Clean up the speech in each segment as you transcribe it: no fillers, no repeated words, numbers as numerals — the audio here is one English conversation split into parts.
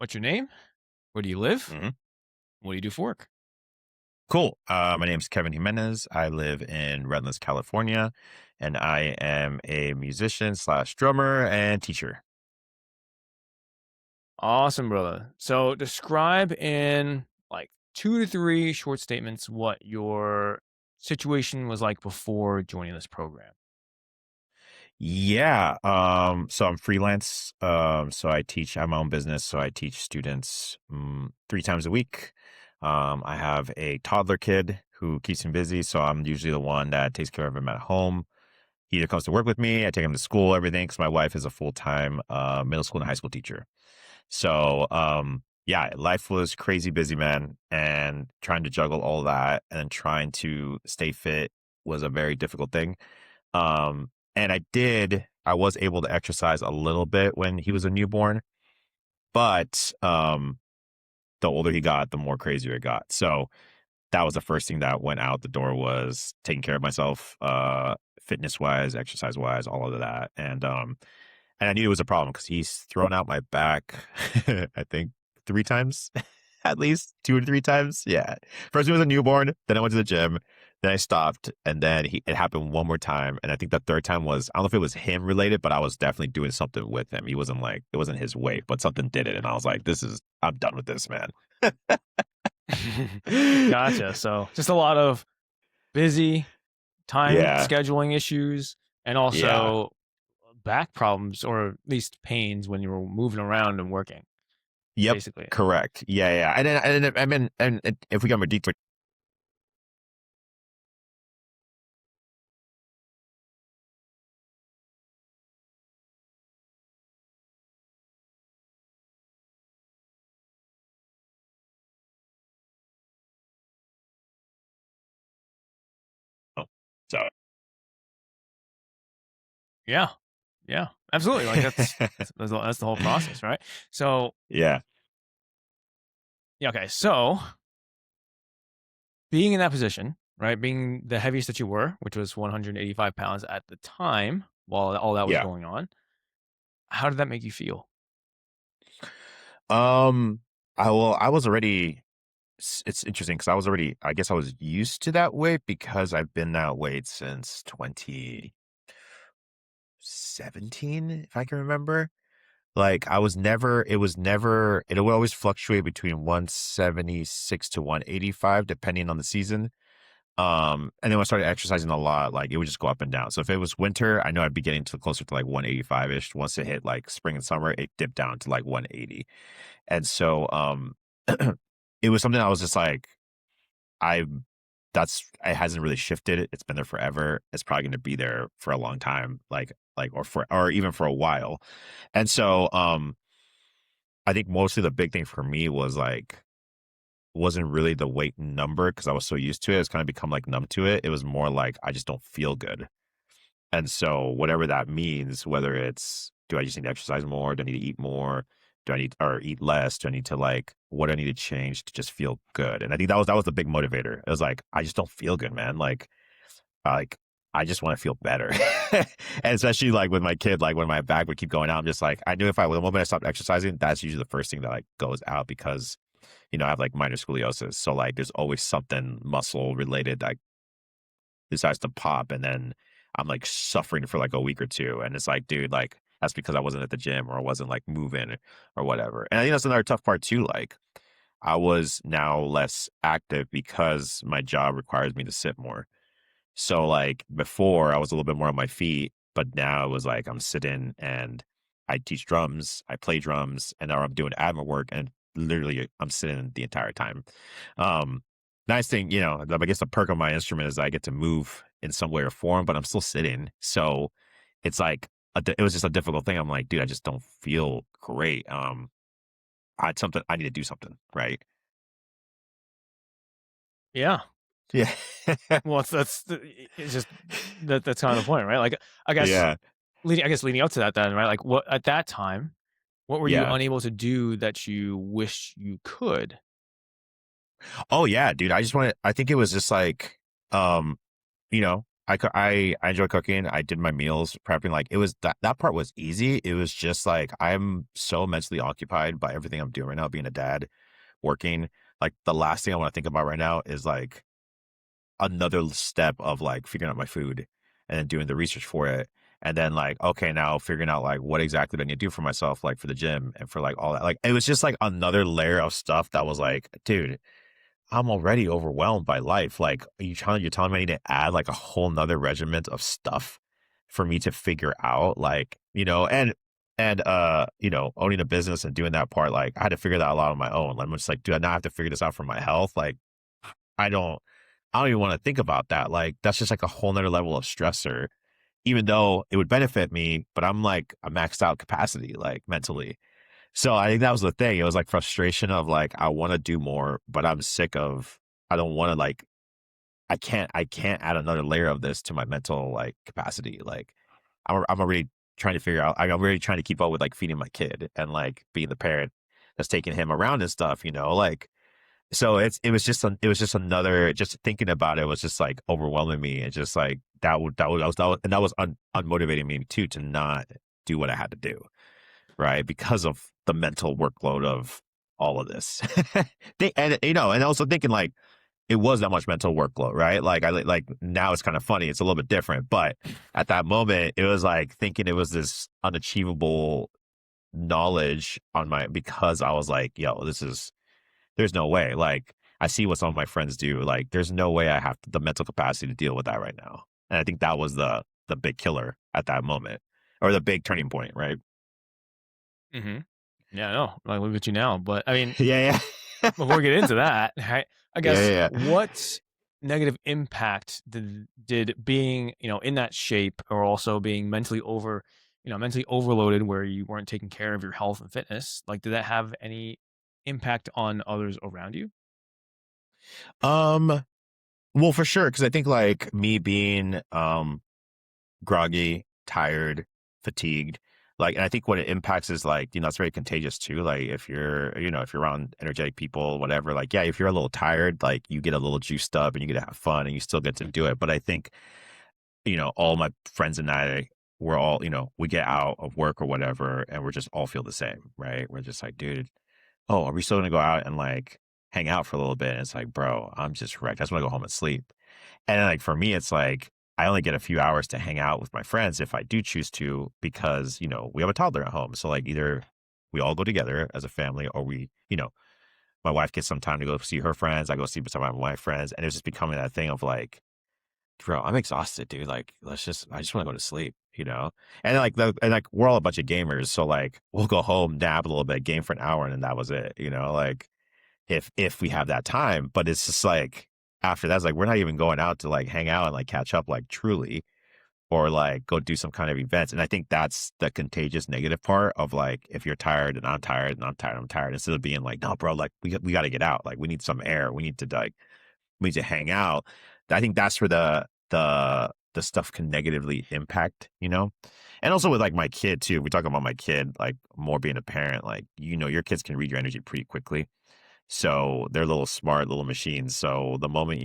What's your name? Where do you live? Mhm. What do you do for work? Cool. My name's Kevin Jimenez. I live in Redlands, California, and I am a musician slash drummer and teacher. Awesome, brother. So describe in like 2 to 3 short statements what your situation was like before joining this program. Yeah. So I'm freelance. So I have my own business. So I teach students 3 times a week. I have a toddler kid who keeps me busy. So I'm usually the one that takes care of him at home. He either comes to work with me, I take him to school, everything, because my wife is a full-time middle school and high school teacher. So, yeah, life was crazy busy, man. And trying to juggle all that and then trying to stay fit was a very difficult thing. And I was able to exercise a little bit when he was a newborn, but the older he got, the more crazier it got. So that was the first thing that went out the door was taking care of myself, fitness wise, exercise wise, all of that. And I knew it was a problem because he's thrown out my back, I think 3 times, at least 2 or 3 times. Yeah. First he was a newborn, then I went to the gym, then I stopped, and then it happened one more time. And I think the third time was, I don't know if it was him related, but I was definitely doing something with him. He wasn't like, it wasn't his weight, but something did it. And I was like, I'm done with this, man. Gotcha. So just a lot of busy time Yeah. scheduling issues and Yeah. also back problems or at least pains when you were moving around and working, Yep. basically. Correct. Yeah. Yeah. I mean, and if we got more detail, so Yeah. Yeah. Absolutely. Like that's the whole process, right? So yeah. yeah, okay. So being in that position, right? Being the heaviest that you were, which was 185 pounds at the time while all that was Yeah. going on, how did that make you feel? Um, I was already, it's interesting because I guess I was used to that weight because I've been that weight since 2017, if I can remember. Like it would always fluctuate between 176 to 185, depending on the season. And then when I started exercising a lot, like it would just go up and down. So if it was winter, I know I'd be getting to closer to like 185 ish. Once it hit like spring and summer, it dipped down to like 180. And so, it was something I was just like, I, it hasn't really shifted. It's been there forever. It's probably going to be there for a long time, or even for a while. And so, I think mostly the big thing for me was like, wasn't really the weight number because I was so used to it. It's kind of become like numb to it. It was more like, I just don't feel good. And so whatever that means, whether it's do I just need to exercise more? Do I need to eat more? Do I need or eat less? Do I need to like what do I need to change to just feel good? And I think that was the big motivator. It was like, I just don't feel good, man. Like I just want to feel better. And especially like with my kid, like when my back would keep going out, I'm just like, I knew the moment I stopped exercising, that's usually the first thing that like goes out because, I have like minor scoliosis. So like there's always something muscle related that decides to pop and then I'm like suffering for like a week or two. And it's like, dude, like that's because I wasn't at the gym or I wasn't like moving or whatever. And I think that's another tough part too. Like I was now less active because my job requires me to sit more. So like before I was a little bit more on my feet, but now it was like I'm sitting and I teach drums, I play drums, and now I'm doing admin work and literally I'm sitting the entire time. Um, nice thing, I guess the perk of my instrument is I get to move in some way or form, but I'm still sitting. So it's like it was just a difficult thing. I'm like, dude, I just don't feel great. I need to do something, right? Yeah. Yeah. Well, it's just that's kind of the point, right? Like I guess Yeah. leading up to that then, right? Like what at that time, what were you Yeah. unable to do that you wish you could? Oh yeah, dude. I think it was just like, um, I enjoy cooking. I did my meals prepping. Like it was that part was easy. It was just like I'm so mentally occupied by everything I'm doing right now, being a dad, working. Like the last thing I want to think about right now is like another step of like figuring out my food and then doing the research for it. And then like, okay, now figuring out like what exactly do I need to do for myself, like for the gym and for like all that. Like it was just like another layer of stuff that was like, dude, I'm already overwhelmed by life. Like you're telling me I need to add like a whole nother regiment of stuff for me to figure out, like, owning a business and doing that part, like I had to figure that out on my own. Like, I'm just like, do I not have to figure this out for my health? Like I don't I don't even want to think about that. Like that's just like a whole nother level of stressor, even though it would benefit me, but I'm like a maxed out capacity, like mentally. So I think that was the thing. It was like frustration of like I want to do more, but I'm sick of I don't want to like I can't add another layer of this to my mental like capacity. Like I'm already trying to figure out I'm already trying to keep up with like feeding my kid and like being the parent that's taking him around and stuff, like so it was just another just thinking about it was just like overwhelming me and just like that was unmotivating me too to not do what I had to do, right? Because of the mental workload of all of this. And also thinking like it was that much mental workload, right? Like like now it's kind of funny, it's a little bit different, but at that moment it was like thinking it was this unachievable knowledge on my because I was like, yo, there's no way. Like I see what some of my friends do. Like there's no way I have the mental capacity to deal with that right now. And I think that was the big killer at that moment, or the big turning point, right? Hmm. Yeah, no, like look at you now. But I mean, Yeah, yeah. before we get into that, right, I Yeah, guess yeah, what negative impact did being, in that shape or also being mentally overloaded where you weren't taking care of your health and fitness, like did that have any impact on others around you? yeah. Well, for sure, because I think like me being groggy, tired, fatigued. Like, and I think what it impacts is like, it's very contagious too. Like, if you're around energetic people, whatever, like, yeah, if you're a little tired, like, you get a little juiced up and you get to have fun and you still get to do it. But I think, all my friends and I, we're all, we get out of work or whatever and we're just all feel the same, right? We're just like, dude, oh, are we still gonna go out and like hang out for a little bit? And it's like, bro, I'm just wrecked. I just want to go home and sleep. And like for me, it's like I only get a few hours to hang out with my friends if I do choose to, because we have a toddler at home. So like either we all go together as a family, or my wife gets some time to go see her friends. I go see some of my friends, and it's just becoming that thing of like, bro, I'm exhausted, dude. Like, I just want to go to sleep. And like we're all a bunch of gamers, so like we'll go home, nap a little bit, game for an hour, and then that was it. Like if we have that time. But it's just like after that's like we're not even going out to like hang out and like catch up like truly, or like go do some kind of events. And I think that's the contagious negative part of like if you're tired and I'm tired and I'm tired, instead of being like, no, bro, like we got to get out, like we need some air, we need to hang out. I think that's where the stuff can negatively impact. And also with like my kid too. We talk about my kid, like more being a parent, like your kids can read your energy pretty quickly. So they're little smart little machines. So the moment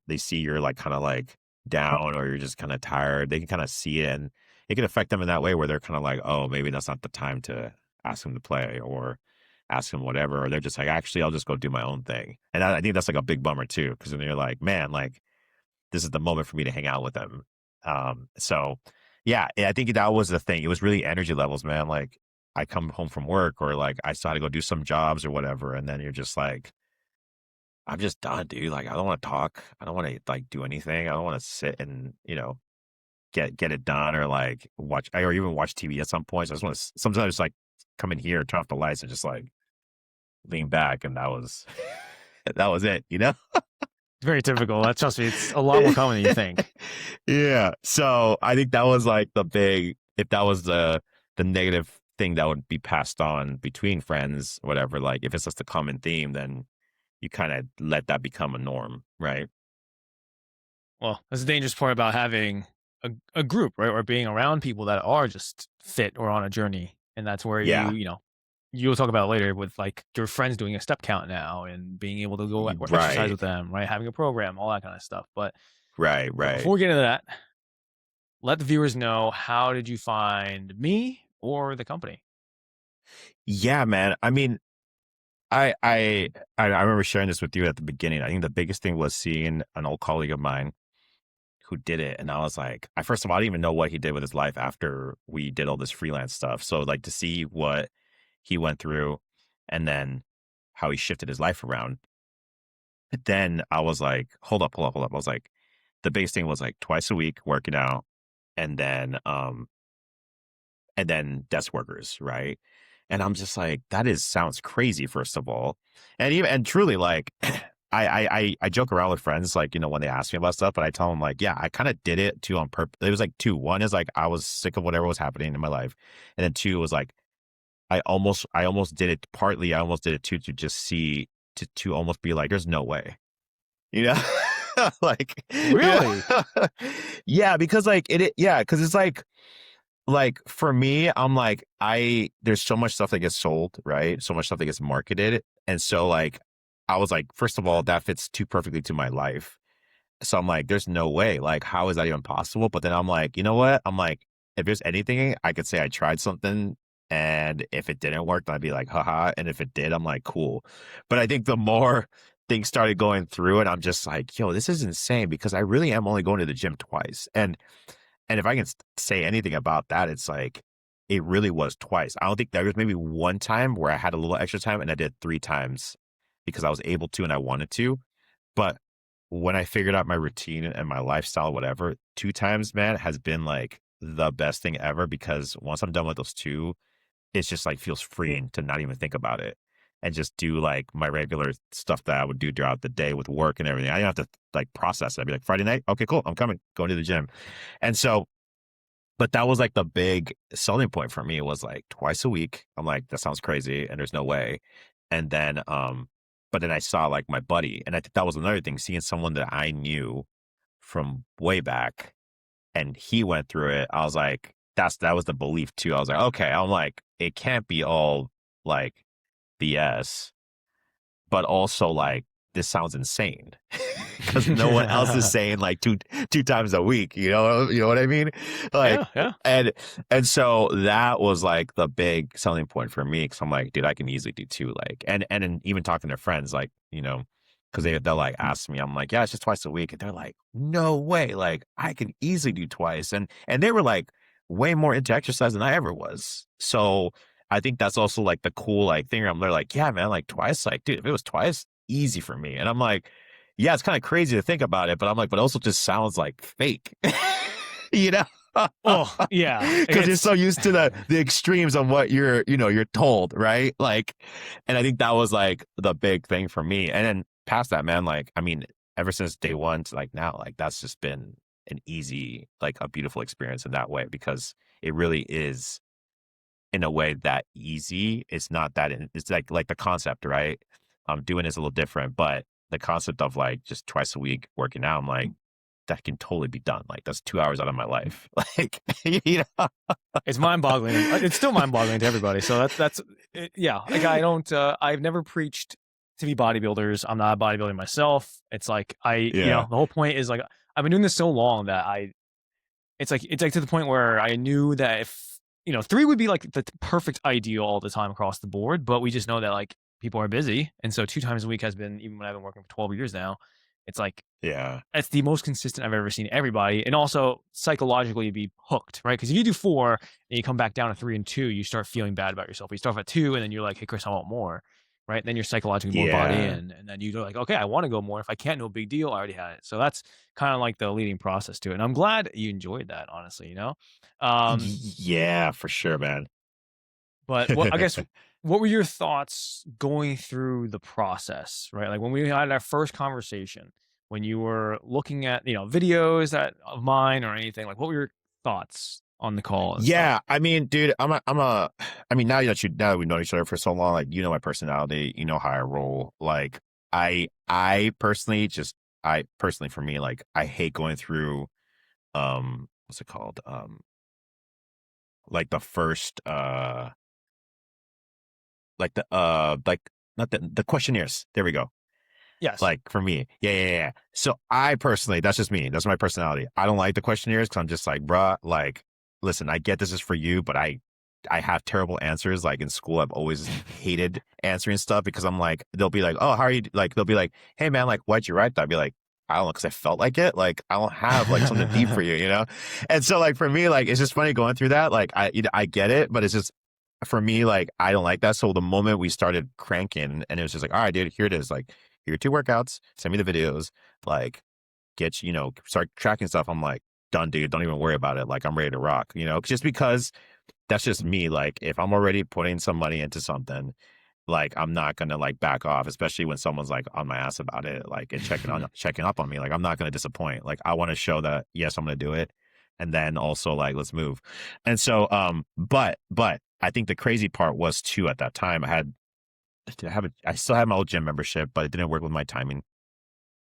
they see you're like kind of like down or you're just kind of tired, they can kind of see it, and it can affect them in that way where they're kind of like, oh, maybe that's not the time to ask them to play or ask them whatever. Or they're just like, actually, I'll just go do my own thing. And I think that's like a big bummer too, because then you're like, man, like this is the moment for me to hang out with them. So yeah, I think that was the thing. It was really energy levels, man. Like I come home from work or like I still had to go do some jobs or whatever. And then you're just like, I'm just done, dude. Like I don't want to talk. I don't want to like do anything. I don't want to sit and, get it done or like watch or even watch TV at some point. So I just want to sometimes just like come in here, turn off the lights and just like lean back. And that was, that was it. It's very typical. That trust me, it's a lot more common than you think. Yeah. So I think that was like if that was the negative thing that would be passed on between friends, whatever, like if it's just a common theme, then you kind of let that become a norm, right? Well, that's the dangerous part about having a group, right? Or being around people that are just fit or on a journey. And that's where Yeah. you'll talk about it later with like your friends doing a step count now and being able to go or exercise Right. with them, right? Having a program, all that kind of stuff. But Right. Right. before we get into that, let the viewers know, how did you find me or the company? Yeah, man. I mean, I remember sharing this with you at the beginning. I think the biggest thing was seeing an old colleague of mine who did it, and I was like, I first of all, I didn't even know what he did with his life after we did all this freelance stuff. So like to see what he went through, and then how he shifted his life around. But then I was like, hold up, hold up, hold up. I was like, the biggest thing was like twice a week working out, and then desk workers, right? And I'm just like, that is sounds crazy, first of all. And even and truly like I joke around with friends, like, when they ask me about stuff, but I tell them like, yeah, I kind of did it too on purpose. It was like two. One is like I was sick of whatever was happening in my life. And then two was like I almost did it partly, I almost did it too to just see to almost be like, there's no way. You know? Like, Really? yeah, because like yeah, because it's like for me, I'm like, there's so much stuff that gets sold, right? So much stuff that gets marketed. And so like I was like, first of all, that fits too perfectly to my life. So I'm like, there's no way. Like, how is that even possible? But then I'm like, you know what? I'm like, if there's anything, I could say I tried something. And if it didn't work, then I'd be like, haha. And if it did, I'm like, cool. But I think the more things started going through it, I'm just like, yo, this is insane because I really am only going to the gym twice. And if I can say anything about that, it's like it really was twice. I don't think there was maybe one time where I had a little extra time and I did three times because I was able to and I wanted to. But when I figured out my routine and my lifestyle, whatever, two times, man, has been like the best thing ever because once I'm done with those two, it's just like feels freeing to not even think about it and just do like my regular stuff that I would do throughout the day with work and everything. I didn't have to like process it. I'd be like, Friday night, okay, cool, I'm coming, going to the gym. And so, but that was like the big selling point for me was like twice a week. I'm like, that sounds crazy, and there's no way. And then, but then I saw like my buddy, and I think that was another thing, seeing someone that I knew from way back, and he went through it. I was like, that was the belief too. I was like, okay, I'm like, it can't be all like BS, but also like this sounds insane because no one else is Yeah, saying like two times a week. You know what I mean? Like, yeah. and so that was like the big selling point for me because I'm like, dude, I can easily do two. Like, and then even talking to friends, like, because they'll like ask me, I'm like, yeah, it's just twice a week, and they're like, no way, like I can easily do twice, and they were like way more into exercise than I ever was. So I think that's also like the cool like thing. They're like, yeah, man, like twice, like, dude, if it was twice, easy for me. And I'm like, yeah, it's kind of crazy to think about it, but I'm like, but also just sounds like fake, you know? Oh, yeah. Because you're It's so used to the extremes of what you're told, right? Like, and I think that was like the big thing for me. And then past that, man, like, I mean, ever since day one to like now, like that's just been an easy, like a beautiful experience in that way because it really is in a way that easy. It's not that it's like the concept, right? Doing is a little different, but the concept of like just twice a week working out, I'm like, that can totally be done. Like that's 2 hours out of my life. Like, you know? it's mind-boggling. It's still mind-boggling to everybody. So yeah. Like I've never preached to be bodybuilders. I'm not a bodybuilder myself. It's like Yeah. the whole point is like I've been doing this so long that it's like to the point where I knew that if three would be like the perfect ideal all the time across the board, but we just know that like people are busy, and so two times a week has been, even when I've been working for 12 years now, it's like Yeah. that's the most consistent I've ever seen everybody, and also psychologically be hooked, right? Because if you do four and you come back down to three and two, you start feeling bad about yourself. You start off at two, and then you're like, "Hey, Chris, I want more," right? Then you're psychologically more bought Yeah. in, and then you're like, "Okay, I want to go more. If I can't, no big deal. I already had it." So that's kind of like the leading process to it, and I'm glad you enjoyed that. Honestly, um, Yeah, for sure, man. but what I guess what were your thoughts going through the process, right? Like when we had our first conversation, when you were looking at, videos that of mine or anything, like what were your thoughts on the call and stuff? Yeah, I mean, dude, I mean, now that we've known each other for so long, like, my personality, you know how I roll. Like, I personally, for me, like, I hate going through, what's it called? Like the first, like not the questionnaires. There we go. Yes. Like for me, yeah. So I personally, that's just me. That's my personality. I don't like the questionnaires because I'm just like, bruh, like, listen, I get this is for you, but I have terrible answers. Like in school, I've always hated answering stuff because I'm like, they'll be like, oh, how are you? Like they'll be like, hey man, like, why'd you write that? I'd be like, I don't know, because I felt like it. Like I don't have like something deep for you, you know. And so like for me, like it's just funny going through that. Like I get it, but it's just for me, like I don't like that. So the moment we started cranking, and it was just like, all right, dude, here it is. Like here are two workouts. Send me the videos. Like get start tracking stuff. I'm like, done, dude. Don't even worry about it. Like I'm ready to rock. Just because that's just me. Like if I'm already putting some money into something, like I'm not gonna like back off, especially when someone's like on my ass about it, like and checking up on me. Like I'm not gonna disappoint. Like I want to show that yes, I'm gonna do it, and then also like let's move. And so, but I think the crazy part was too at that time I still had my old gym membership, but it didn't work with my timing,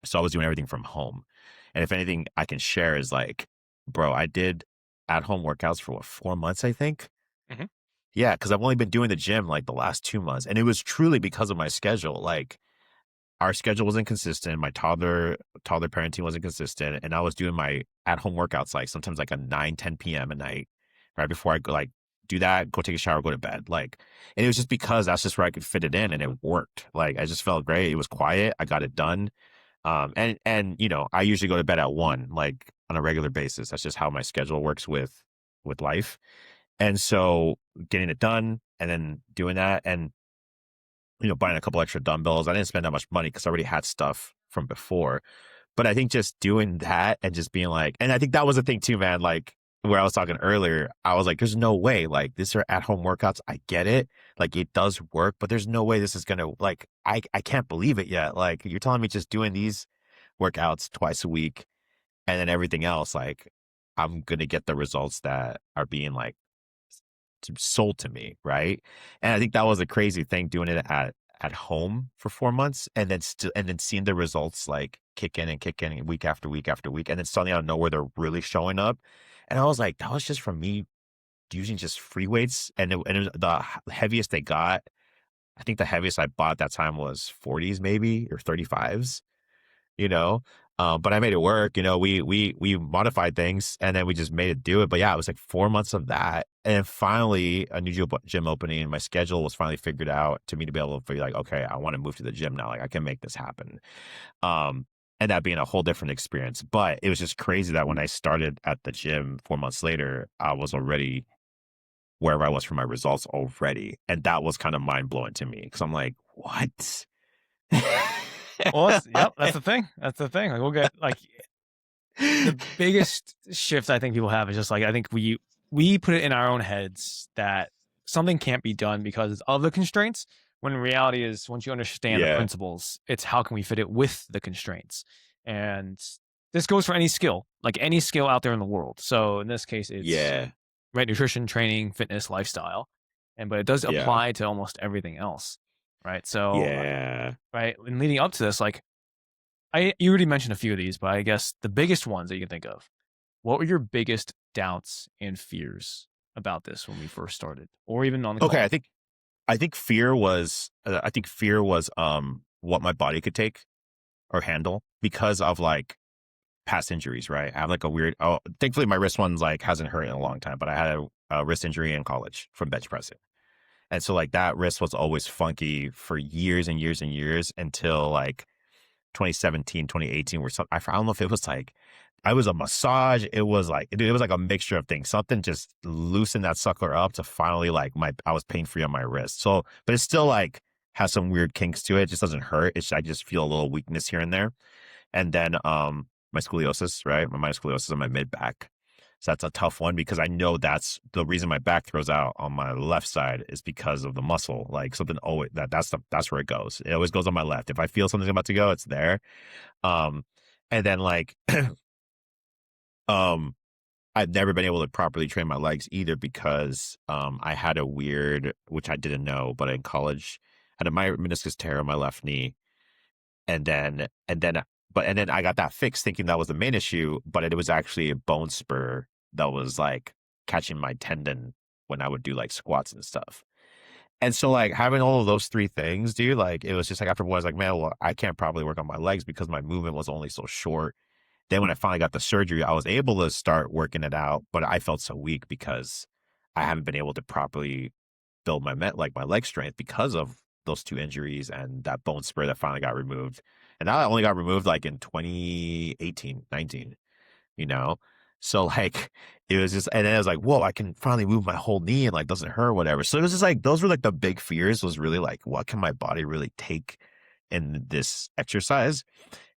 so I was doing everything from home. And if anything I can share is like, bro, I did at home workouts for what 4 months I think. Mhm. Yeah, because I've only been doing the gym like the last 2 months, and it was truly because of my schedule. Like our schedule wasn't consistent. My toddler parenting wasn't consistent, and I was doing my at home workouts like sometimes like a 9, 10 p.m. at night, right before I go like do that, go take a shower, go to bed. Like, and it was just because that's just where I could fit it in, and it worked. Like I just felt great. It was quiet. I got it done. And I usually go to bed at 1, like on a regular basis. That's just how my schedule works with life. And so getting it done and then doing that and, buying a couple extra dumbbells. I didn't spend that much money because I already had stuff from before. But I think just doing that and just being like, and I think that was the thing too, man. Like where I was talking earlier, I was like, there's no way, like, these are at home workouts. I get it. Like, it does work, but there's no way this is going to, like, I can't believe it yet. Like, you're telling me just doing these workouts twice a week and then everything else, like, I'm going to get the results that are being like sold to me, right? And I think that was a crazy thing doing it at home for 4 months and then still and then seeing the results like kick in week after week after week, and then suddenly out of nowhere they're really showing up. And I was like, that was just from me using just free weights, and the heaviest they got. I think the heaviest I bought at that time was 40s maybe or 35s you know. But I made it work. We modified things and then we just made it do it. But yeah, it was like 4 months of that, and then finally a new gym opening. And my schedule was finally figured out to me to be able to figure like, okay, I want to move to the gym now. Like I can make this happen. Um, and that being a whole different experience. But it was just crazy that when I started at the gym 4 months later, I was already wherever I was for my results already, and that was kind of mind blowing to me because I'm like, what? Well, that's the thing. That's the thing. Like we'll get like the biggest shift I think people have is just like I think we put it in our own heads that something can't be done because of the constraints. When in reality is once you understand the Yeah, principles, it's how can we fit it with the constraints. And this goes for any skill, like any skill out there in the world. So in this case, it's yeah, right nutrition, training, fitness, lifestyle, and but it does yeah, apply to almost everything else, right? So yeah. right, and leading up to this, like you already mentioned a few of these, but I guess the biggest ones that you can think of. What were your biggest doubts and fears about this when we first started, or even on the Okay, call? I think fear was what my body could take or handle because of like past injuries, right? I have like a weird thankfully my wrist one's like hasn't hurt in a long time, but I had a wrist injury in college from bench pressing. And so like that wrist was always funky for years and years and years until like 2017, 2018, where I don't know if it was like I was a massage. It was like it was like a mixture of things. Something just loosened that sucker up to finally like I was pain free on my wrist. So, but it's still like has some weird kinks to it. It just doesn't hurt. I just feel a little weakness here and there. And then my scoliosis, right? My minor scoliosis on my mid back. So that's a tough one because I know that's the reason my back throws out on my left side is because of the muscle. Like something always that's where it goes. It always goes on my left. If I feel something's about to go, it's there. Um, and then like um I've never been able to properly train my legs either because I had a weird, which I didn't know, but in college I had a minor meniscus tear on my left knee, and then I got that fixed thinking that was the main issue, but it was actually a bone spur that was like catching my tendon when I would do like squats and stuff. And so like having all of those three things, dude, like it was just like after a while, I was like, man, well, I can't probably work on my legs because my movement was only so short. Then when I finally got the surgery, I was able to start working it out, but I felt so weak because I haven't been able to properly build like my leg strength because of those two injuries and that bone spur that finally got removed. And that only got removed like in 2018, 19, you know? So like it was just, and then I was like, whoa, I can finally move my whole knee and like doesn't hurt, whatever. So it was just like those were like the big fears was really like, what can my body really take in this exercise?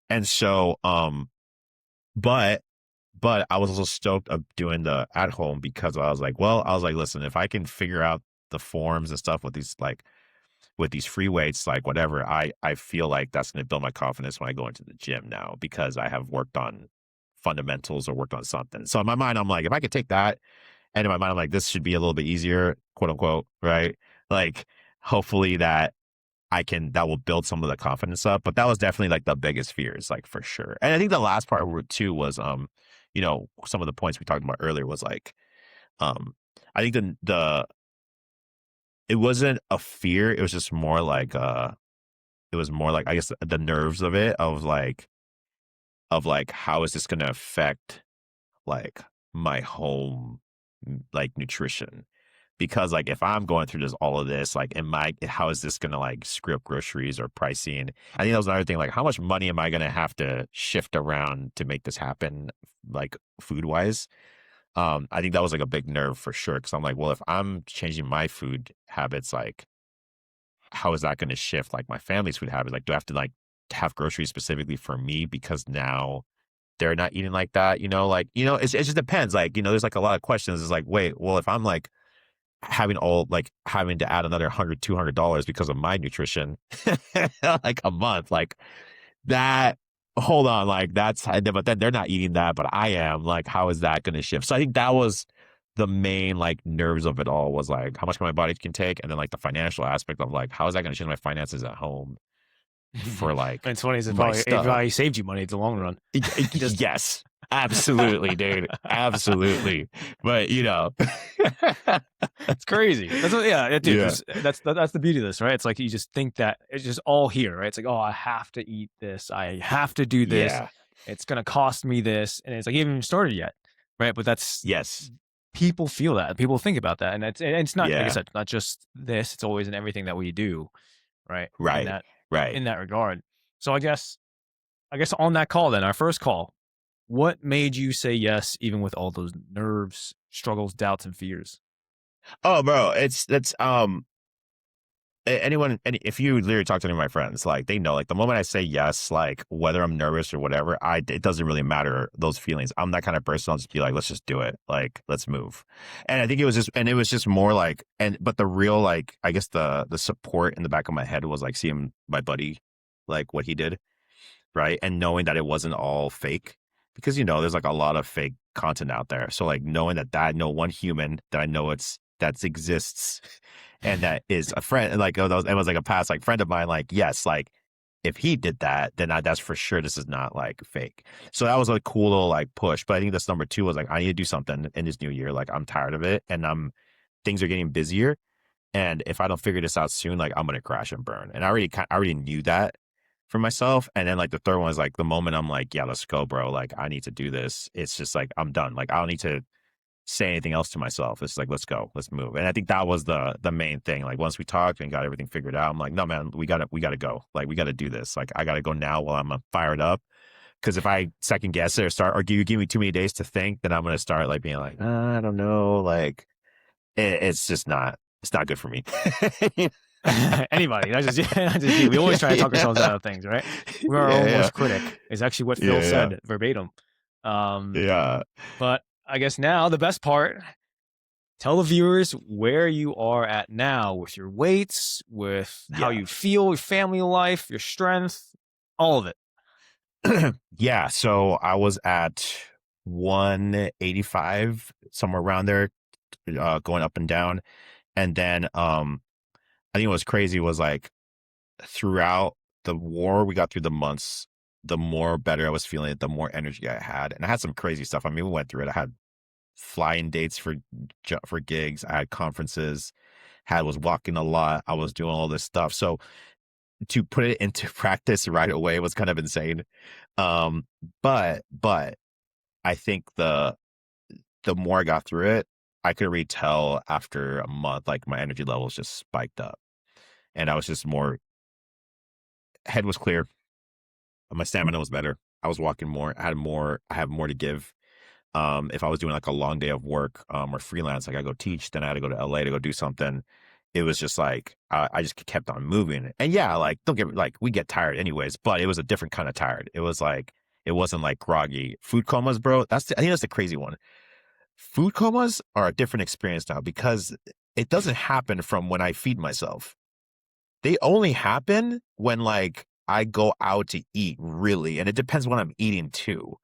And so but I was also stoked of doing the at home because I was like, well, I was like, listen, if I can figure out the forms and stuff with these like with these free weights, like whatever, I feel like that's going to build my confidence when I go into the gym now because I have worked on fundamentals or worked on something. So in my mind, I'm like, if I could take that, and in my mind, I'm like, this should be a little bit easier, quote unquote, right? Like, hopefully that will build some of the confidence up. But that was definitely like the biggest fears, like for sure. And I think the last part too was, some of the points we talked about earlier was like, um, I think it wasn't a fear. It was just more like, it was more like, I guess the nerves of it, of like, how is this going to affect like my home, like nutrition? Because like if I'm going through all of this, like how is this gonna like screw up groceries or pricing? I think that was another thing. Like how much money am I gonna have to shift around to make this happen, like food wise? I think that was like a big nerve for sure. Cause I'm like, well, if I'm changing my food habits, like how is that gonna shift like my family's food habits? Like, do I have to like have groceries specifically for me because now they're not eating like that? Like, it just depends. Like, there's like a lot of questions. It's like, wait, well, if I'm like having to add another $100, $200 because of my nutrition, like a month, like that. Hold on, like but then they're not eating that, but I am. Like, how is that going to shift? So I think that was the main like nerves of it all was like how much my body can take, and then like the financial aspect of like how is that going to change my finances at home for like It's funny. my It stuff. probably saved you money in the long run. Just Yes, absolutely, dude, absolutely. But it's crazy. That's what, yeah, dude. yeah, That's the beauty of this, right? It's like you just think that it's just all here, right? It's like, oh, I have to eat this. I have to do this. yeah, It's gonna cost me this, and it's like you haven't even started yet, right? But that's yes, people feel that. People think about that, and it's not like I yeah. said, not just this. It's always in everything that we do, right? In Right, that right. regard. So I guess on that call, then our first call, what made you say yes, even with all those nerves, struggles, doubts, and fears? Oh, bro, that's if you literally talk to any of my friends, like they know, like the moment I say yes, like whether I'm nervous or whatever, it doesn't really matter those feelings. I'm that kind of person. I'll just be like, let's just do it, like let's move. And I think it was just more like, but the real like, I guess the support in the back of my head was like seeing my buddy, like what he did, right? And knowing that it wasn't all fake because there's like a lot of fake content out there. So like knowing that I know one human that I know that exists and that is a friend, like it was like a past like friend of mine, like yes, like if he did that, then that's for sure this is not like fake. So that was a cool little like push. But I think this number two was like I need to do something in this new year. Like I'm tired of it and things are getting busier. And if I don't figure this out soon, like I'm gonna crash and burn. And I already knew that for myself. And then like the third one is like the moment I'm like, yeah, let's go, bro. Like I need to do this. It's just like I'm done. Like I don't need to say anything else to myself. It's like let's go, let's move. And I think that was the main thing. Like once we talked and got everything figured out, I'm like, no man, we gotta go. Like we gotta do this. Like I gotta go now while I'm fired up. Because if I second guess it or you give me too many days to think, then I'm gonna start like being like, I don't know, like it's just not. It's not good for me. Anybody, not just, not just you. We always try to talk ourselves yeah. out of things, right? We're our own Yeah. worst critic, is actually what Phil Yeah. said verbatim. Um, Yeah. but I guess now the best part, tell the viewers where you are at now with your weights, with how Yeah. you feel, your family life, your strength, all of it. Yeah. So I was at 185, somewhere around there, going up and down. And then I think what was crazy was like throughout the war, we got through the months, the more better I was feeling, the more energy I had. And I had some crazy stuff. I mean, we went through it. I had flying dates for gigs. I had conferences, had was walking a lot. I was doing all this stuff. So to put it into practice right away was kind of insane. Um, but I think the more I got through it, I could already tell after a month, like my energy levels just spiked up, and I was just more head was clear, my stamina was better. I was walking more. I had more to give. If I was doing like a long day of work, or freelance, like I go teach, then I had to go to LA to go do something. It was just like I just kept on moving. And yeah, like don't get like we get tired anyways, but it was a different kind of tired. It was like it wasn't like groggy. Food comas, bro. I think that's the crazy one. Food comas are a different experience now because it doesn't happen from when I feed myself. They only happen when like I go out to eat really, and it depends what I'm eating too.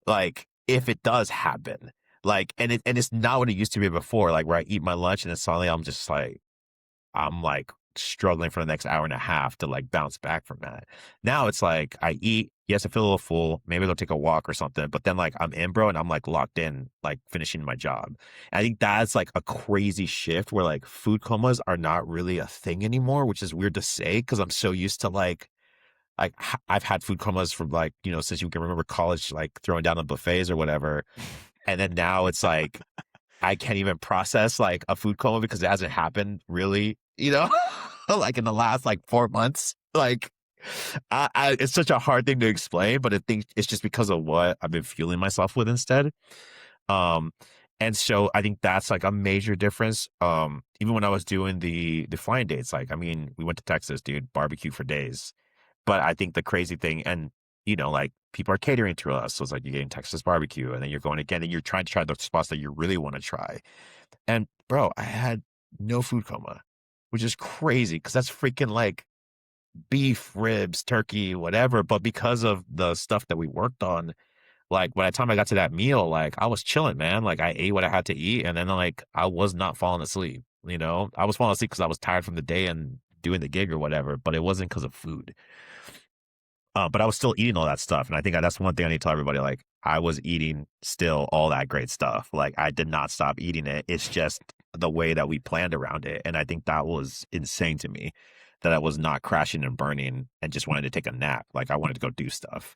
Like, if it does happen, like, and it's not what it used to be before, like where I eat my lunch and then suddenly I'm like struggling for the next hour and a half to like bounce back from that. Now it's like I eat, yes, I feel a little full, maybe I'll take a walk or something, but then like I'm in, bro, and I'm like locked in, like finishing my job. And I think that's like a crazy shift where like food comas are not really a thing anymore, which is weird to say because I'm so used to I've had food comas from like, since you can remember college, like throwing down the buffets or whatever. And then now it's like, I can't even process like a food coma because it hasn't happened really, like in the last like 4 months. Like, it's such a hard thing to explain, but I think it's just because of what I've been fueling myself with instead. Um, and so I think that's like a major difference. Even when I was doing the flying dates, like, I mean, we went to Texas, dude, barbecue for days. But I think the crazy thing, and like people are catering to us. So it's like you're getting Texas barbecue, and then you're going again, and you're trying to try the spots that you really want to try. And bro, I had no food coma, which is crazy because that's freaking like beef, ribs, turkey, whatever. But because of the stuff that we worked on, like by the time I got to that meal, like I was chilling, man. Like I ate what I had to eat, and then like I was not falling asleep. I was falling asleep because I was tired from the day and doing the gig or whatever, but it wasn't because of food. But I was still eating all that stuff. And I think that's one thing I need to tell everybody. Like, I was eating still all that great stuff. Like, I did not stop eating it. It's just the way that we planned around it. And I think that was insane to me that I was not crashing and burning and just wanted to take a nap. Like, I wanted to go do stuff.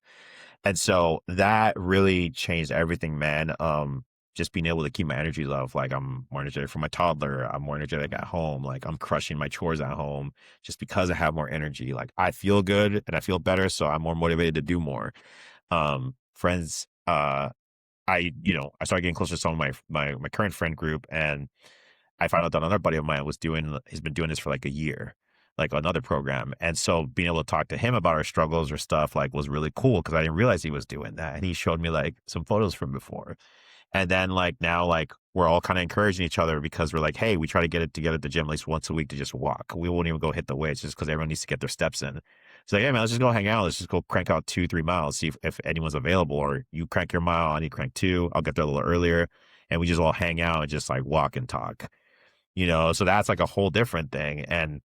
And so that really changed everything, man. Just being able to keep my energy low. Like I'm more energetic for my toddler. I'm more energetic at home. Like I'm crushing my chores at home just because I have more energy. Like I feel good and I feel better. So I'm more motivated to do more. Friends, I started getting closer to some of my current friend group, and I found out that another buddy of mine he's been doing this for like a year, like another program. And so being able to talk to him about our struggles or stuff like was really cool because I didn't realize he was doing that. And he showed me like some photos from before. And then like now, like we're all kind of encouraging each other because we're like, hey, we try to get it together at the gym at least once a week to just walk. We won't even go hit the weights just because everyone needs to get their steps in. It's like, hey man, let's just go hang out. Let's just go crank out 2, 3 miles, see if anyone's available. Or you crank your mile, I need to crank two. I'll get there a little earlier. And we just all hang out and just like walk and talk. So that's like a whole different thing. And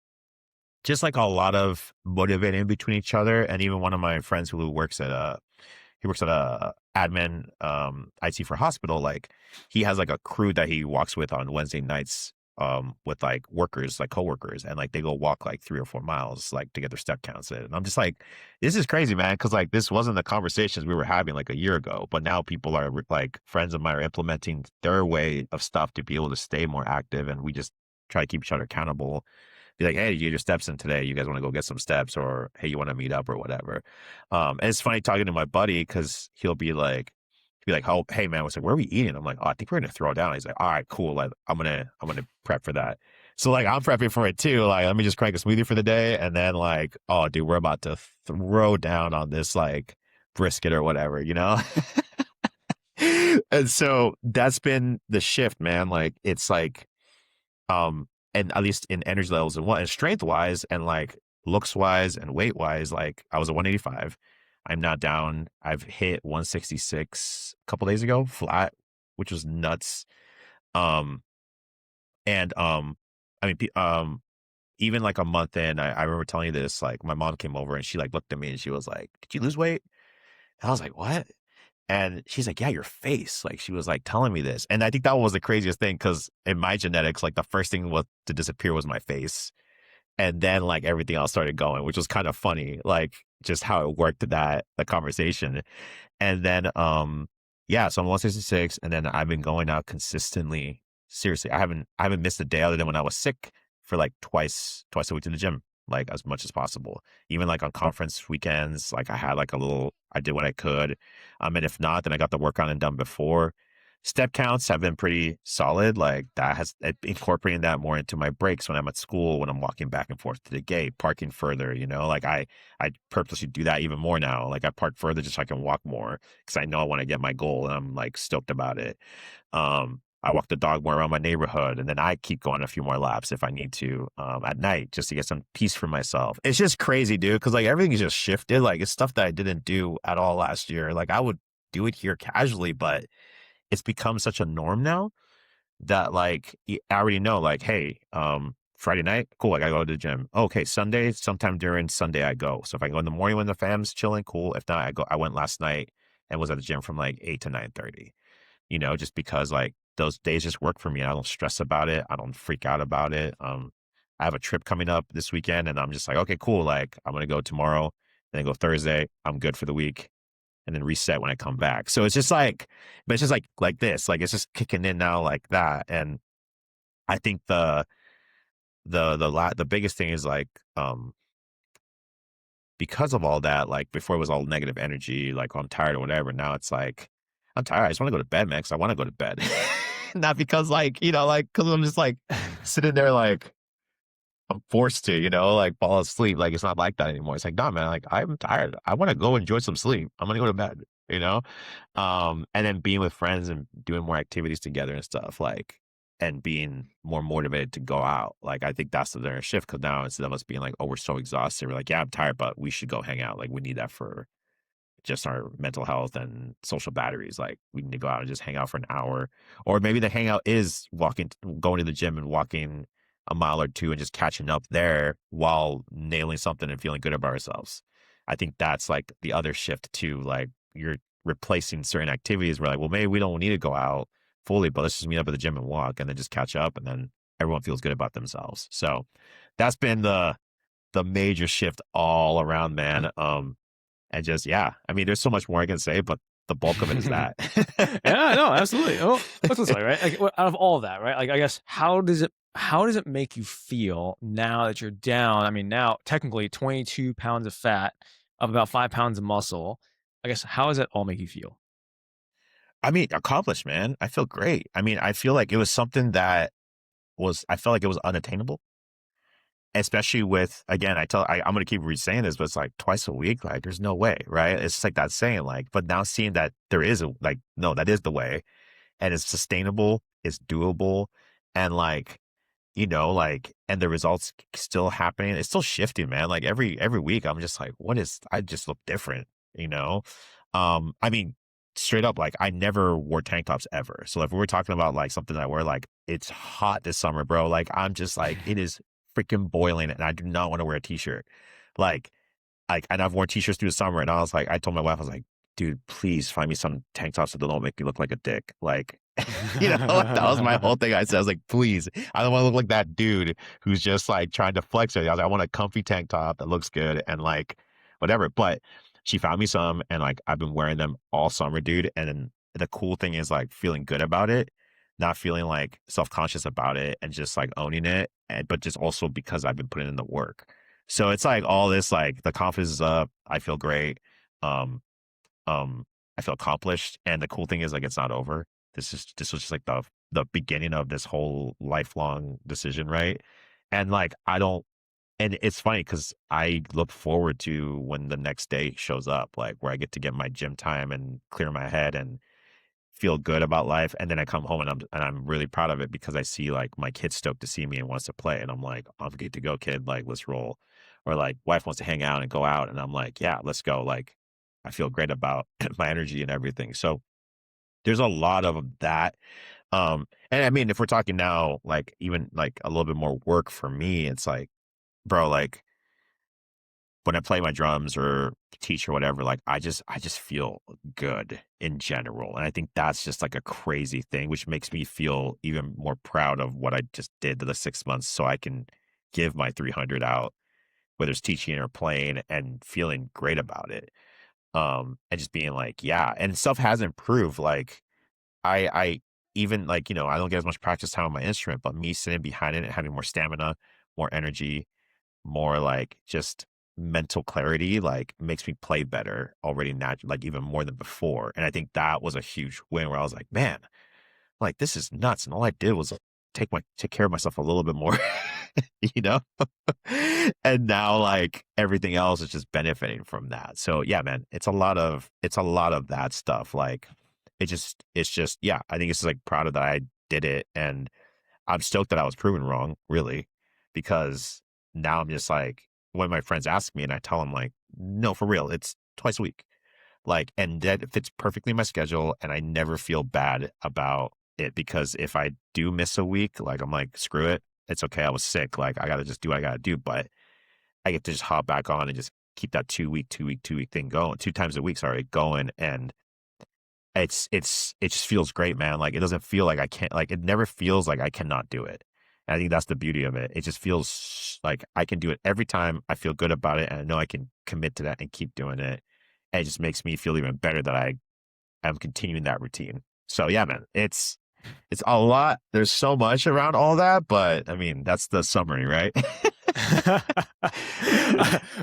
just like a lot of motivating between each other. And even one of my friends who works at a admin IT for hospital. Like he has like a crew that he walks with on Wednesday nights with like workers, like coworkers, and like they go walk like 3 or 4 miles like to get their step counts in. And I'm just like, this is crazy, man, because like this wasn't the conversations we were having like a year ago, but now people are like friends of mine are implementing their way of stuff to be able to stay more active, and we just try to keep each other accountable. Be like, hey, did you get your steps in today? You guys want to go get some steps, or hey, you want to meet up or whatever. And it's funny talking to my buddy because he'll be like, oh, hey man, I was like, where are we eating? I'm like, oh, I think we're gonna throw down. He's like, all right, cool. Like, I'm gonna prep for that. So like, I'm prepping for it too. Like, let me just crank a smoothie for the day, and then like, oh, dude, we're about to throw down on this like brisket or whatever. And so that's been the shift, man. Like, it's like and at least in energy levels and strength wise and like looks wise and weight wise, like I was a 185. I'm not down. I've hit 166 a couple days ago flat, which was nuts. Um and I mean even like a month in, I remember telling you this, like my mom came over and she like looked at me and she was like, did you lose weight? And I was like, what? And she's like, yeah, your face. Like she was like telling me this. And I think that was the craziest thing because in my genetics, like the first thing was to disappear was my face. And then like everything else started going, which was kind of funny, like just how it worked that the conversation. And then yeah, so I'm 166 and then I've been going out consistently. Seriously, I haven't missed a day other than when I was sick for like twice a week to the gym, like as much as possible. Even like on conference weekends, like I did what I could. And if not, then I got the work on and done before. Step counts have been pretty solid. Like that has incorporating that more into my breaks when I'm at school, when I'm walking back and forth to the gate, parking further, like I purposely do that even more now. Like I park further just so I can walk more because I know I want to get my goal and I'm like stoked about it. I walk the dog more around my neighborhood and then I keep going a few more laps if I need to at night just to get some peace for myself. It's just crazy, dude, because like everything's just shifted. Like it's stuff that I didn't do at all last year. Like I would do it here casually, but it's become such a norm now that like I already know like, hey, Friday night, cool, I gotta go to the gym. Okay, Sunday, sometime during Sunday I go. So if I go in the morning when the fam's chilling, cool. If not, I went last night and was at the gym from like 8 to 9:30. Just because like those days just work for me. I don't stress about it. I don't freak out about it. I have a trip coming up this weekend and I'm just like, okay, cool. Like I'm gonna go tomorrow, and then go Thursday. I'm good for the week and then reset when I come back. So it's just like, but it's just like this, like it's just kicking in now like that. And I think the biggest thing is like, because of all that, like before it was all negative energy, like oh, I'm tired or whatever. Now it's like, I'm tired. I just want to go to bed, man. Cause I want to go to bed. Not because like, like, cause I'm just like sitting there like, I'm forced to, like fall asleep. Like it's not like that anymore. It's like, nah, man, like I'm tired. I want to go enjoy some sleep. I'm gonna go to bed, you know? And then being with friends and doing more activities together and stuff, like and being more motivated to go out. Like I think that's the different shift because now instead of us being like, oh, we're so exhausted, we're like, yeah, I'm tired, but we should go hang out. Like we need that for just our mental health and social batteries. Like we need to go out and just hang out for an hour, or maybe the hangout is going to the gym and walking a mile or two and just catching up there while nailing something and feeling good about ourselves. I think that's like the other shift too. Like you're replacing certain activities. We're like, well, maybe we don't need to go out fully, but let's just meet up at the gym and walk and then just catch up and then everyone feels good about themselves. So that's been the major shift all around, man. And just, yeah, I mean, there's so much more I can say, but the bulk of it is that. Yeah, no, absolutely. Oh, what's this like, right? Like out of all of that, right? Like I guess how does it make you feel now that you're down? I mean, now technically 22 pounds of fat of about 5 pounds of muscle. I guess how does that all make you feel? I mean, accomplished, man. I feel great. I mean, I feel like it was something that I felt like it was unattainable, especially with, again, I'm going to keep re-saying this, but it's like twice a week. Like, there's no way, right? It's just like that saying, like, but now seeing that there is like, no, that is the way and it's sustainable, it's doable. And like, like, and the results still happening. It's still shifting, man. Like every week, I'm just like, I just look different, you know? I mean, straight up, like I never wore tank tops ever. So if we were talking about like something that I wear, like it's hot this summer, bro. Like I'm just like, it is freaking boiling and I do not want to wear a t-shirt. Like, and I've worn t-shirts through the summer and I told my wife, I was like, dude, please find me some tank tops that don't make me look like a dick. Like, like that was my whole thing. I was like, please, I don't want to look like that dude who's just like trying to flex it. I was like, I want a comfy tank top that looks good and like whatever. But she found me some and like I've been wearing them all summer, dude. And then the cool thing is like feeling good about it, not feeling like self-conscious about it and just like owning it. But just also because I've been putting in the work. So it's like all this, like the confidence is up. I feel great. Um, I feel accomplished. And the cool thing is like it's not over. This was just like the beginning of this whole lifelong decision, right? And like I don't and it's funny because I look forward to when the next day shows up, like where I get to get my gym time and clear my head and feel good about life. And then I come home and I'm really proud of it because I see like my kid stoked to see me and wants to play. And I'm like, I'm good to go, kid. Like, let's roll. Or like wife wants to hang out and go out. And I'm like, yeah, let's go. Like I feel great about my energy and everything. So there's a lot of that. And I mean, if we're talking now, like even like a little bit more work for me, it's like, bro, like when I play my drums or teach or whatever, like I just feel good in general. And I think that's just like a crazy thing, which makes me feel even more proud of what I just did to the 6 months so I can give my 300 out, whether it's teaching or playing and feeling great about it. And just being like, yeah, and stuff has improved. Like I even like, I don't get as much practice time on my instrument, but me sitting behind it and having more stamina, more energy, more like just mental clarity, like makes me play better already like even more than before. And I think that was a huge win where I was like, man, like this is nuts. And all I did was take care of myself a little bit more, you know? And now like everything else is just benefiting from that. So yeah, man, it's a lot of that stuff. Like it's just yeah, I think it's just like proud of that I did it. And I'm stoked that I was proven wrong, really, because now I'm just like, when my friends ask me and I tell them, like, no, for real, it's twice a week. Like, and that fits perfectly in my schedule. And I never feel bad about it because if I do miss a week, like, I'm like, screw it. It's okay. I was sick. Like, I got to just do what I got to do. But I get to just hop back on and just keep that 2 week, 2 week, 2 week thing going, 2 times a week, sorry, going. And it just feels great, man. Like, it doesn't feel like I can't like, it never feels like I cannot do it. And I think that's the beauty of it. It just feels like I can do it every time. I feel good about it, and I know I can commit to that and keep doing it. And it just makes me feel even better that I am continuing that routine. So yeah, man, it's a lot. There's so much around all that, but I mean, that's the summary, right?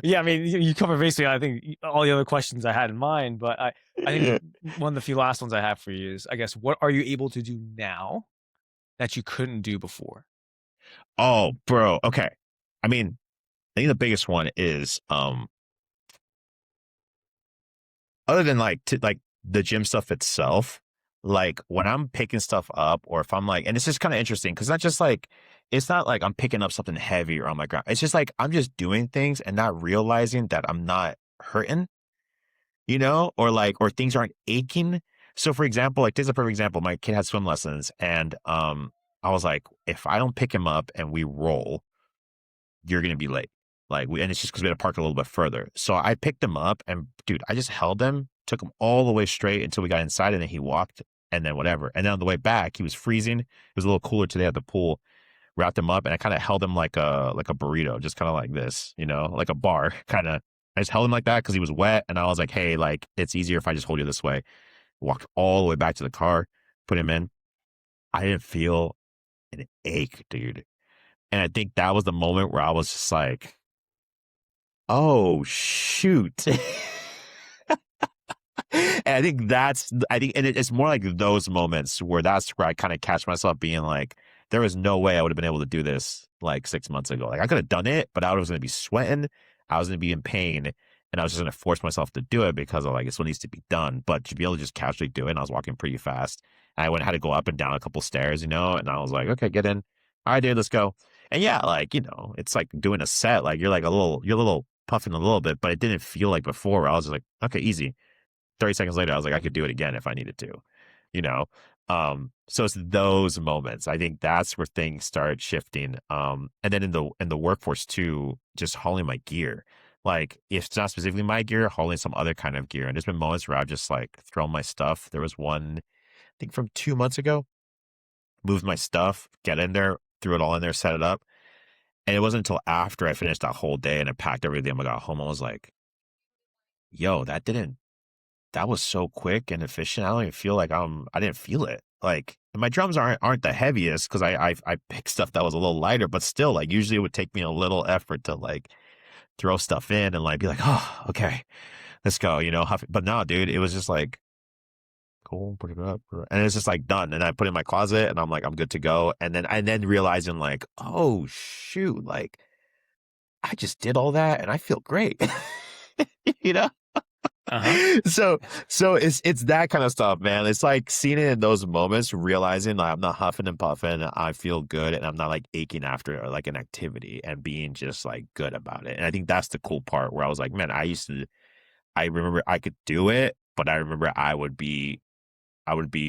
Yeah, I mean, you cover basically, I think, all the other questions I had in mind, but I think one of the few last ones I have for you is, I guess, what are you able to do now that you couldn't do before? Oh, bro. Okay. I mean, I think the biggest one is other than like like the gym stuff itself, like when I'm picking stuff up, or if I'm like, and it's just kind of interesting because not just like, it's not like I'm picking up something heavy or on my ground. It's just like I'm just doing things and not realizing that I'm not hurting, or like, or things aren't aching. So for example, like, this is a perfect example. My kid had swim lessons, and I was like, if I don't pick him up and we roll, you're gonna be late. Like, and it's just because we had to park a little bit further. So I picked him up, and dude, I just held him, took him all the way straight until we got inside, and then he walked, and then whatever. And then on the way back, he was freezing. It was a little cooler today at the pool. Wrapped him up, and I kind of held him like a burrito, just kind of like this, like a bar, kind of. I just held him like that because he was wet, and I was like, hey, like it's easier if I just hold you this way. Walked all the way back to the car, put him in. I didn't feel an ache, dude. And I think that was the moment where I was just like, oh shoot. And I think, and it's more like those moments where that's where I kind of catch myself being like, there was no way I would have been able to do this like 6 months ago. Like, I could have done it, but I was going to be sweating. I was going to be in pain, and I was just going to force myself to do it because of like, it's what needs to be done. But to be able to just casually do it, and I was walking pretty fast. And I had to go up and down a couple stairs, and I was like, okay, get in. All right, dude, let's go. And yeah, like, it's like doing a set. Like, you're a little puffing a little bit, but it didn't feel like before where I was just like, okay, easy. 30 seconds later, I was like, I could do it again if I needed to, you know? So it's those moments. I think that's where things start shifting. And then in the workforce too, just hauling my gear. Like, if it's not specifically my gear, hauling some other kind of gear. And there's been moments where I've just like thrown my stuff. There was one, I think from 2 months ago, moved my stuff, get in there, threw it all in there, set it up. And it wasn't until after I finished that whole day and I packed everything, I got home, I was like, yo, that was so quick and efficient. I don't even feel like I didn't feel it. Like, my drums aren't the heaviest because I picked stuff that was a little lighter, but still, like, usually it would take me a little effort to like throw stuff in and like be like, oh, okay, let's go, But no, dude, it was just like, cool, put it up, and it's just like done. And I put it in my closet, and I'm like, I'm good to go. And then realizing like, oh shoot, like I just did all that and I feel great, you know. Uh-huh. so so it's that kind of stuff, man. It's like seeing it in those moments, realizing like I'm not huffing and puffing, I feel good, and I'm not like aching after like an activity, and being just like good about it. And I think that's the cool part where I was like, man, I remember I could do it, but I remember I would be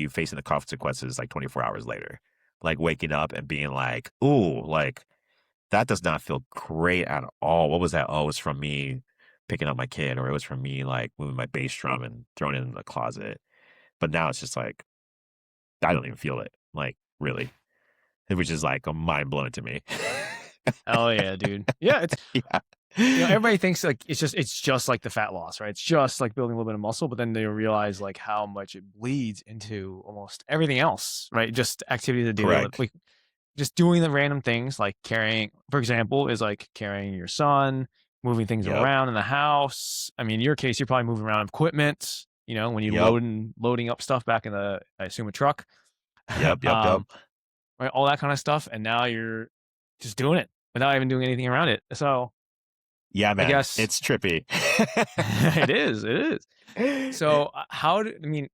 facing the consequences like 24 hours later, like waking up and being like, ooh, like that does not feel great at all. What was that? Oh, it's from me picking up my kid, or it was from me like moving my bass drum and throwing it in the closet. But now it's just like I don't even feel it, like really, which is like a mind blowing to me. Oh yeah, dude. Yeah, it's Yeah. everybody thinks like it's just like the fat loss, right? It's just like building a little bit of muscle, but then they realize like how much it bleeds into almost everything else, right? Just activities of daily life, Correct. like just doing the random things like carrying, for example, is like carrying your son, moving things Yep. around in the house. I mean, in your case, you're probably moving around equipment, when you Yep. loading up stuff back in the, I assume, a truck, Yep. Yep. Yep. um, right? All that kind of stuff, and now you're just doing it without even doing anything around it. So Yeah, I man. guess It's trippy. it is. So how do I mean?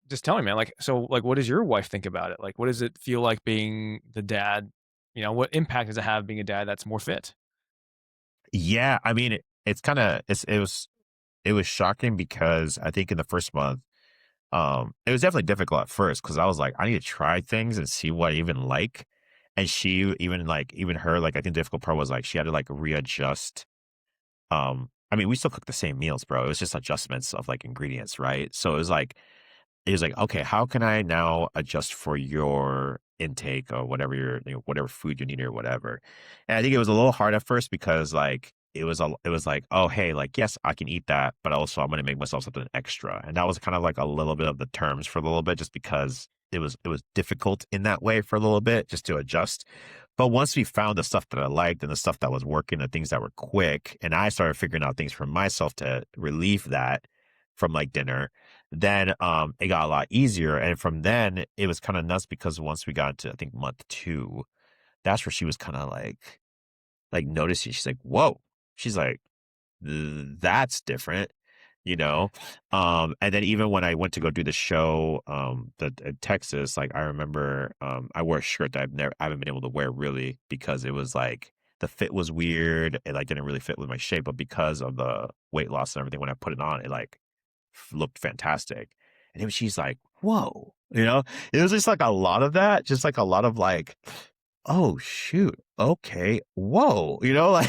Just tell me, man. Like, so, like, what does your wife think about it? Like, what does it feel like being the dad? What impact does it have being a dad that's more fit? Yeah, I mean, it's kind of it was shocking because I think in the first month, it was definitely difficult at first because I was like, I need to try things and see what I even like. And she even like even her like I think the difficult part was like she had to like readjust. I mean, we still cook the same meals, bro. It was just adjustments of like ingredients, right? So it was like, okay, how can I now adjust for your intake or whatever whatever food you need or whatever. And I think it was a little hard at first because like it was like, oh hey, like yes, I can eat that, but also I'm gonna make myself something extra. And that was kind of like a little bit of the terms for a little bit, just because it was difficult in that way for a little bit just to adjust. But once we found the stuff that I liked and the stuff that was working, the things that were quick, and I started figuring out things for myself to relieve that from like dinner, then it got a lot easier. And from then it was kind of nuts because once we got to I think month two, that's where she was kind of like noticing. She's like, whoa. She's like, That's different," you know? And then even when I went to go do the show, in Texas, like, I remember, I wore a shirt that I haven't been able to wear really because it was like the fit was weird. It, like, didn't really fit with my shape, but because of the weight loss and everything, when I put it on, it, like, looked fantastic. And then she's like, "Whoa," you know? It was just, like, a lot of that, just, like, a lot of, like, "Oh, shoot. Okay. Whoa," you know? Like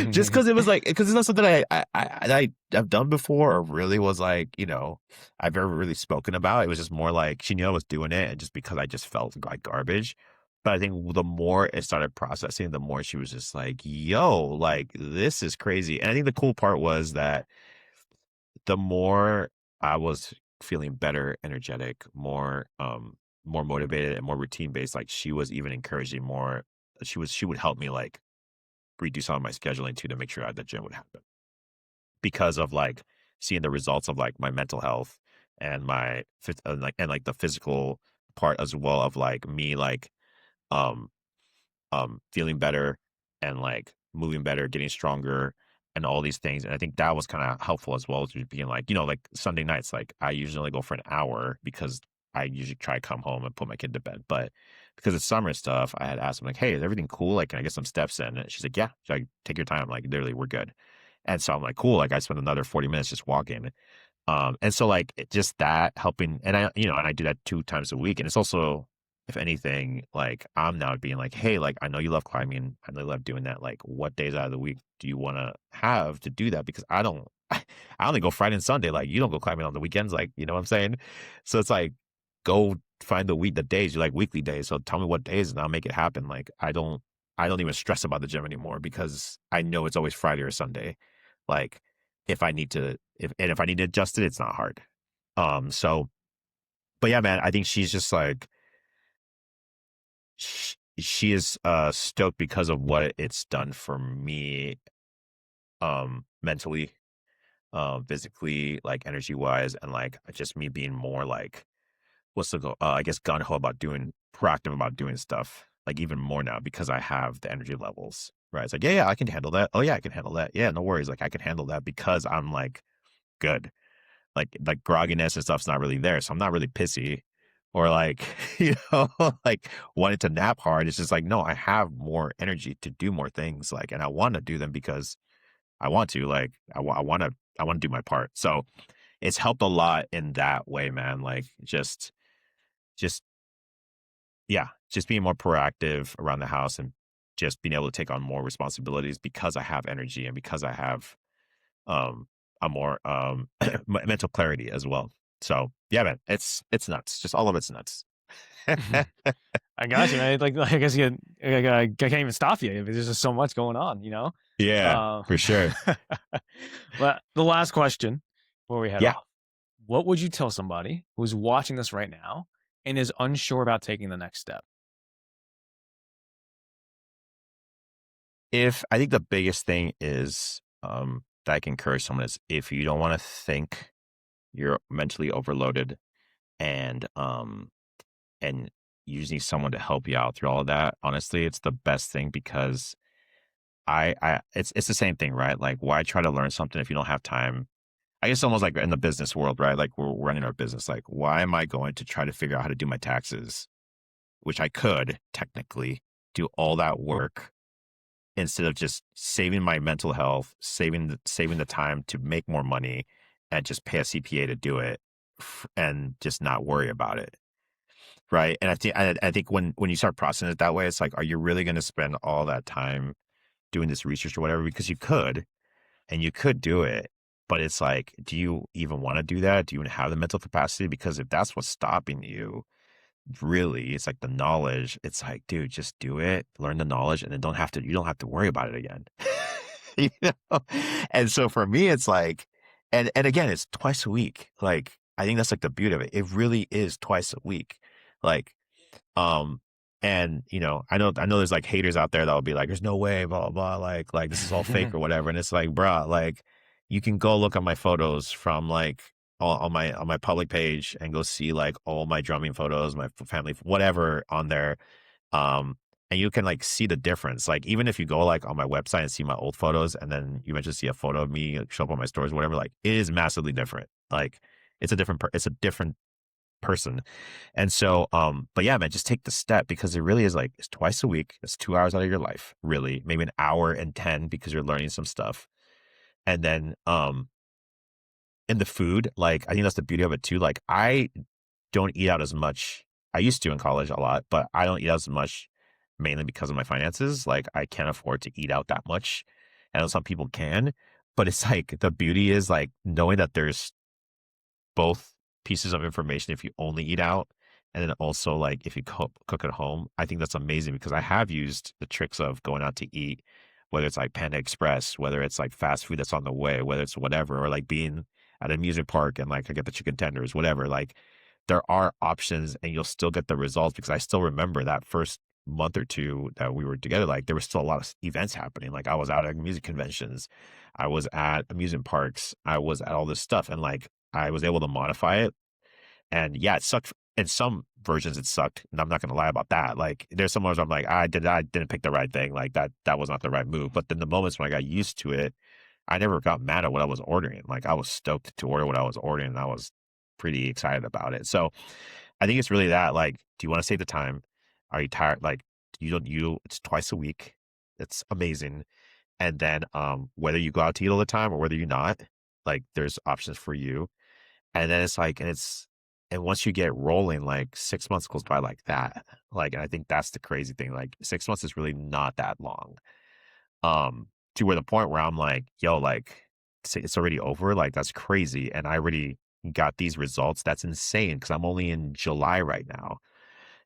just because it was like because it's not something I've done before or really was like, I've ever really spoken about. It was just more like she knew I was doing it, and just because I just felt like garbage. But I think the more it started processing, the more she was just like, "Yo, like this is crazy." And I think the cool part was that the more I was feeling better, energetic, more motivated and more routine based, like she was even encouraging more. She would help me like redo some of my scheduling too to make sure that gym would happen because of like seeing the results of like my mental health and like the physical part as well of like me like um feeling better and like moving better, getting stronger and all these things. And I think that was kind of helpful as well to being like, like Sunday nights, like I usually only go for an hour because I usually try to come home and put my kid to bed. But because it's summer stuff, I had asked him like, hey, is everything cool? Like, can I get some steps in? And she's like, yeah. She's like, take your time. Like, literally, we're good. And so I'm like, cool. Like, I spent another 40 minutes just walking. And so like just that helping, and I do that 2 times a week. And it's also, if anything, like I'm now being like, hey, like I know you love climbing, I know you love doing that. Like, what days out of the week do you want to have to do that? Because I don't, I only go Friday and Sunday. Like, you don't go climbing on the weekends. Like, you know what I'm saying? So it's like, go find the days you like weekly days. So tell me what days, and I'll make it happen. Like, I don't even stress about the gym anymore because I know it's always Friday or Sunday. Like, if I need to adjust it, it's not hard. So, but yeah, man, I think she's just like she is stoked because of what it's done for me, mentally, physically, like energy wise, and like just me being more like I guess gun ho about doing proactive about doing stuff like even more now because I have the energy levels. Right. It's like, yeah, I can handle that. Oh yeah, I can handle that. Yeah, no worries. Like I can handle that because I'm like good. Like grogginess and stuff's not really there. So I'm not really pissy or like, like wanting to nap hard. It's just like, no, I have more energy to do more things. Like, and I want to do them because I want to, like, I want to do my part. So it's helped a lot in that way, man. Like just, yeah, just being more proactive around the house and just being able to take on more responsibilities because I have energy and because I have um a more mental clarity as well. So yeah, man, it's nuts. Just all of it's nuts. I got you, man. Like, I guess I can't even stop you. There's just so much going on, you know? Yeah, Uh, for sure. but the last question before we head Yeah. off, what would you tell somebody who's watching this right now and is unsure about taking the next step? If I think the biggest thing is that I can encourage someone is if you don't want to think you're mentally overloaded and you just need someone to help you out through all of that. Honestly, it's the best thing because I it's the same thing, right? Like why try to learn something if you don't have time? I guess almost like in the business world, right? Like we're running our business. Like, why am I going to try to figure out how to do my taxes, which I could technically do all that work instead of just saving my mental health, saving the time to make more money and just pay a CPA to do it and just not worry about it. Right. And I think when you start processing it that way, it's like, are you really going to spend all that time doing this research or whatever? Because you could, and you could do it. But it's like, do you even want to do that? Do you even have the mental capacity? Because if that's what's stopping you, really, it's like the knowledge. It's like, dude, just do it, learn the knowledge, and then you don't have to worry about it again. You know? And so for me, it's like, and again, it's twice a week. Like, I think that's like the beauty of it. It really is twice a week. Like, um, and I know there's like haters out there that will be like, there's no way, blah, blah, blah, like this is all fake or whatever. And it's like, bruh, like you can go look at my photos from like on my public page and go see like all my drumming photos, my family, whatever on there. And you can like see the difference. Like even if you go like on my website and see my old photos and then you eventually see a photo of me like, show up on my stories, whatever, like it is massively different. Like it's a different person. And so, but yeah, man, just take the step because it really is like it's twice a week. It's 2 hours out of your life, really, maybe an hour and 10 because you're learning some stuff. And then, in the food, like I think that's the beauty of it too. Like I don't eat out as much. I used to in college a lot, but I don't eat out as much mainly because of my finances. Like I can't afford to eat out that much. I know some people can, but it's like the beauty is like knowing that there's both pieces of information if you only eat out. And then also like if you cook at home, I think that's amazing because I have used the tricks of going out to eat, whether it's like Panda Express, whether it's like fast food that's on the way, whether it's whatever, or like being at an amusement park and like I get the chicken tenders, whatever. Like there are options and you'll still get the results because I still remember that first month or two that we were together, like there was still a lot of events happening. Like I was out at music conventions, I was at amusement parks, I was at all this stuff. And like I was able to modify it. And yeah, it sucked. In some versions, it sucked. And I'm not going to lie about that. Like there's some moments where I'm like, I didn't pick the right thing. Like that was not the right move. But then the moments when I got used to it, I never got mad at what I was ordering. Like I was stoked to order what I was ordering. And I was pretty excited about it. So I think it's really that. Like, do you want to save the time? Are you tired? Like, it's twice a week. It's amazing. And then whether you go out to eat all the time or whether you're not, like there's options for you. And then it's like, and once you get rolling, like 6 months goes by like that. Like, and I think that's the crazy thing. Like 6 months is really not that long. To where the point where I'm like, yo, like it's already over. Like that's crazy. And I already got these results. That's insane because I'm only in July right now.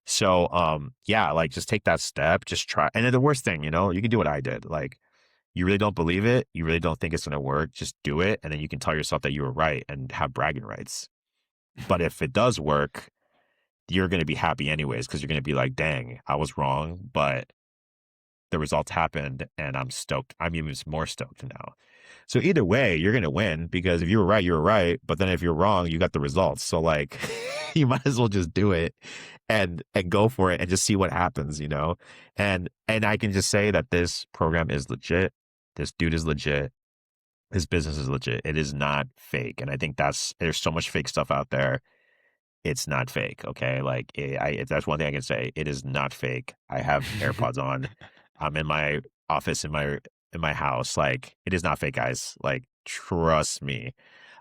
So, yeah, like just take that step, just try. And then the worst thing, you can do what I did. Like you really don't believe it. You really don't think it's going to work. Just do it. And then you can tell yourself that you were right and have bragging rights. But if it does work, you're going to be happy anyways, because you're going to be like, dang, I was wrong, but the results happened and I'm stoked. I'm even more stoked now. So either way, you're going to win because if you were right, you were right. But then if you're wrong, you got the results. So like you might as well just do it and go for it and just see what happens. And I can just say that this program is legit. This dude is legit. His business is legit. It is not fake. And I think there's so much fake stuff out there. It's not fake. Okay. Like that's one thing I can say. It is not fake. I have AirPods on. I'm in my office in my house. Like it is not fake, guys. Like trust me.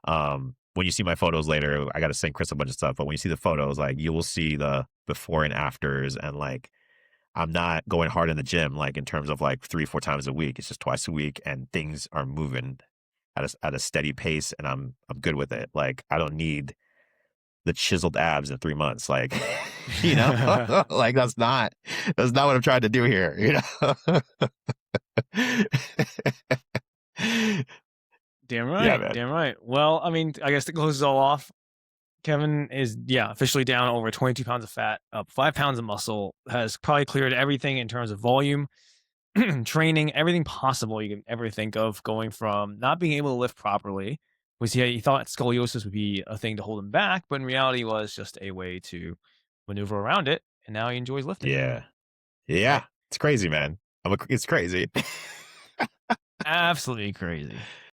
When you see my photos later, I got to send Chris a bunch of stuff, but when you see the photos, like you will see the before and afters and like I'm not going hard in the gym, like, in terms of, like, 3, 4 times a week. It's just twice a week, and things are moving at a steady pace, and I'm good with it. Like, I don't need the chiseled abs in 3 months, like, you know? Like, that's not what I'm trying to do here, you know? Damn Yeah, right, man. damn right. Well, I mean, I guess to close it all off, Kevin is, yeah, officially down over 22 pounds of fat, up 5 pounds of muscle, has probably cleared everything in terms of volume, training, everything possible you can ever think of, going from not being able to lift properly, was he thought scoliosis would be a thing to hold him back, but in reality was just a way to maneuver around it, and now he enjoys lifting. Yeah. Right. Yeah. It's crazy, man. It's crazy. Absolutely crazy.